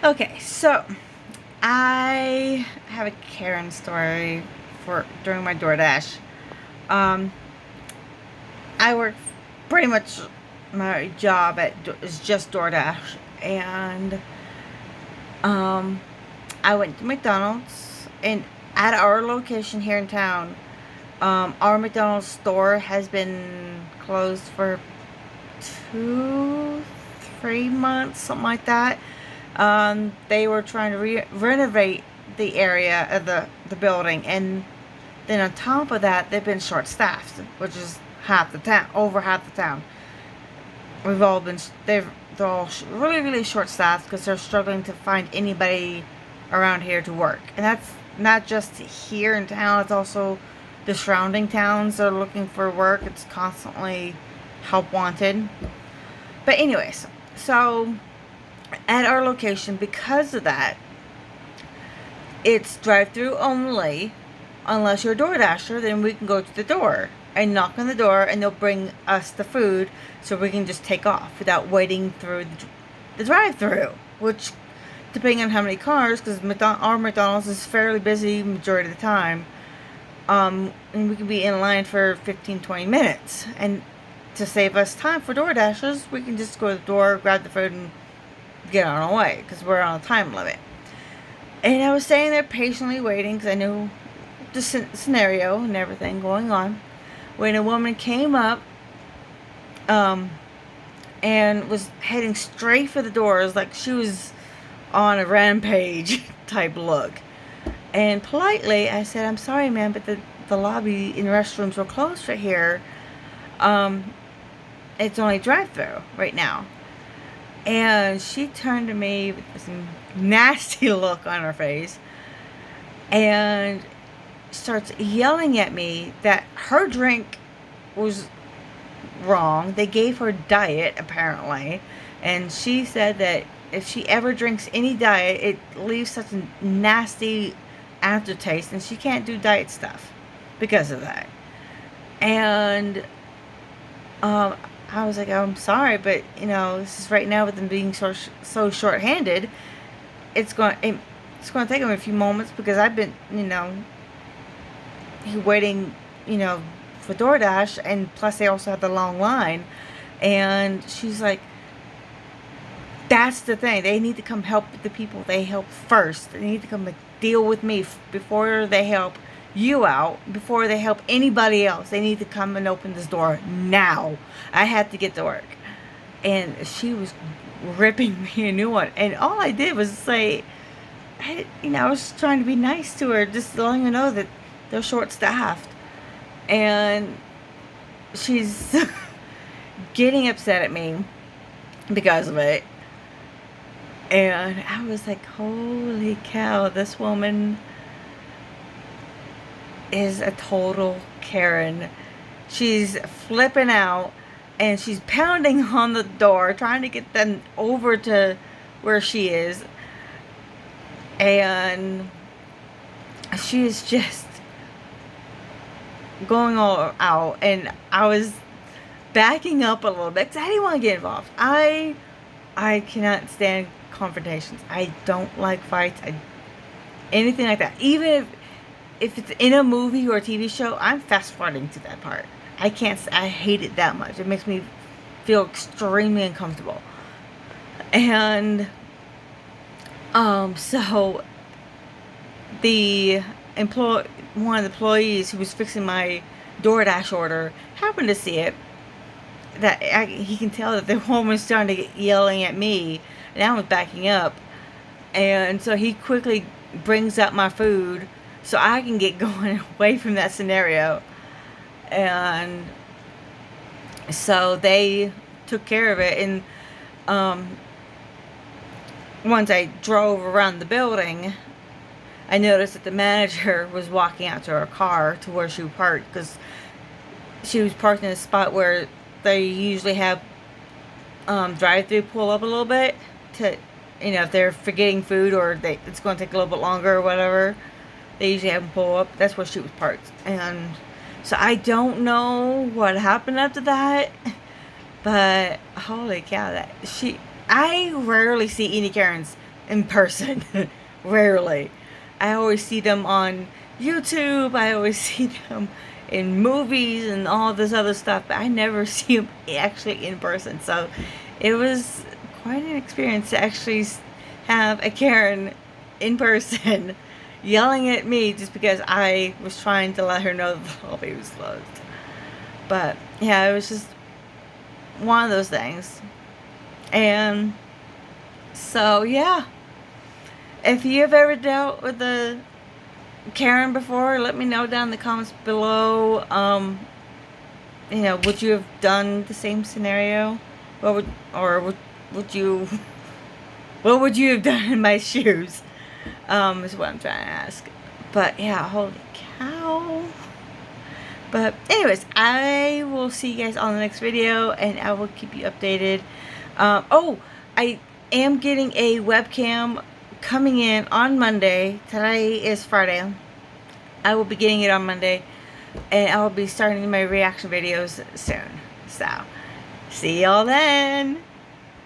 Okay, so I have a Karen story for during my Doordash. Um, I work pretty much my job is just Doordash, and um, I went to McDonald's, and at our location here in town, our McDonald's store has been closed for 2, 3 months, something like that. They were trying to renovate the area of the building, and then on top of that, they've been short-staffed, which is half the town, over half the town. We've all been they're all really really short-staffed because they're struggling to find anybody around here to work, and that's not just here in town. It's also the surrounding towns are looking for work. It's constantly help wanted. But anyways, so at our location, because of that, it's drive-through only. Unless you're a DoorDasher, then we can go to the door and knock on the door, and they'll bring us the food so we can just take off without waiting through the drive-through. Which, depending on how many cars, because our McDonald's is fairly busy majority of the time, and we can be in line for 15-20 minutes. And to save us time for DoorDashers, we can just go to the door, grab the food, and get on our way because we're on a time limit. And I was standing there patiently waiting because I knew the scenario and everything going on when a woman came up and was heading straight for the doors like she was on a rampage type look. And politely I said, "I'm sorry, ma'am, but the lobby and restrooms were closed right here. It's only drive-through right now." And she turned to me with this nasty look on her face and starts yelling at me that her drink was wrong. They gave her diet, apparently. And she said that if she ever drinks any diet, it leaves such a nasty aftertaste, and she can't do diet stuff because of that. And I was like, "I'm sorry, but this is right now with them being so short-handed. It's going to take them a few moments because I've been waiting for DoorDash, and plus they also have the long line." And she's like, "That's the thing. They need to come help the people they help first. They need to come deal with me before they help you out, before they help anybody else. They need to come and open this door now. I had to get to work." And she was ripping me a new one. And all I did was say, I was trying to be nice to her, just letting her know that they're short-staffed. And she's getting upset at me because of it. And I was like, holy cow, this woman is a total Karen. She's flipping out, and she's pounding on the door, trying to get them over to where she is. And she is just going all out. And I was backing up a little bit because I didn't want to get involved. I cannot stand confrontations. I don't like fights. Anything like that. Even if it's in a movie or a TV show, I'm fast forwarding to that part. I hate it that much. It makes me feel extremely uncomfortable. And so one of the employees who was fixing my DoorDash order happened to see it. He can tell that the woman started yelling at me, and I was backing up. And so he quickly brings up my food so I can get going away from that scenario. And so they took care of it. And once I drove around the building, I noticed that the manager was walking out to her car to where she parked, because she was parked in a spot where they usually have drive-through pull up a little bit to, if they're forgetting food or it's going to take a little bit longer or whatever, they usually have them pull up. That's where she was parked. And so I don't know what happened after that, but holy cow, I rarely see any Karens in person. Rarely. I always see them on YouTube. I always see them in movies and all this other stuff, but I never see them actually in person. So it was quite an experience to actually have a Karen in person yelling at me just because I was trying to let her know the lobby was closed. But yeah, it was just one of those things. And so yeah, if you have ever dealt with a Karen before, let me know down in the comments below. Would you have done the same scenario? Would you what would you have done in my shoes? Is what I'm trying to ask. But yeah, holy cow. But anyways, I will see you guys on the next video, and I will keep you updated. I am getting a webcam coming in on Monday. Today is Friday. I will be getting it on Monday, and I will be starting my reaction videos soon. So, see y'all then.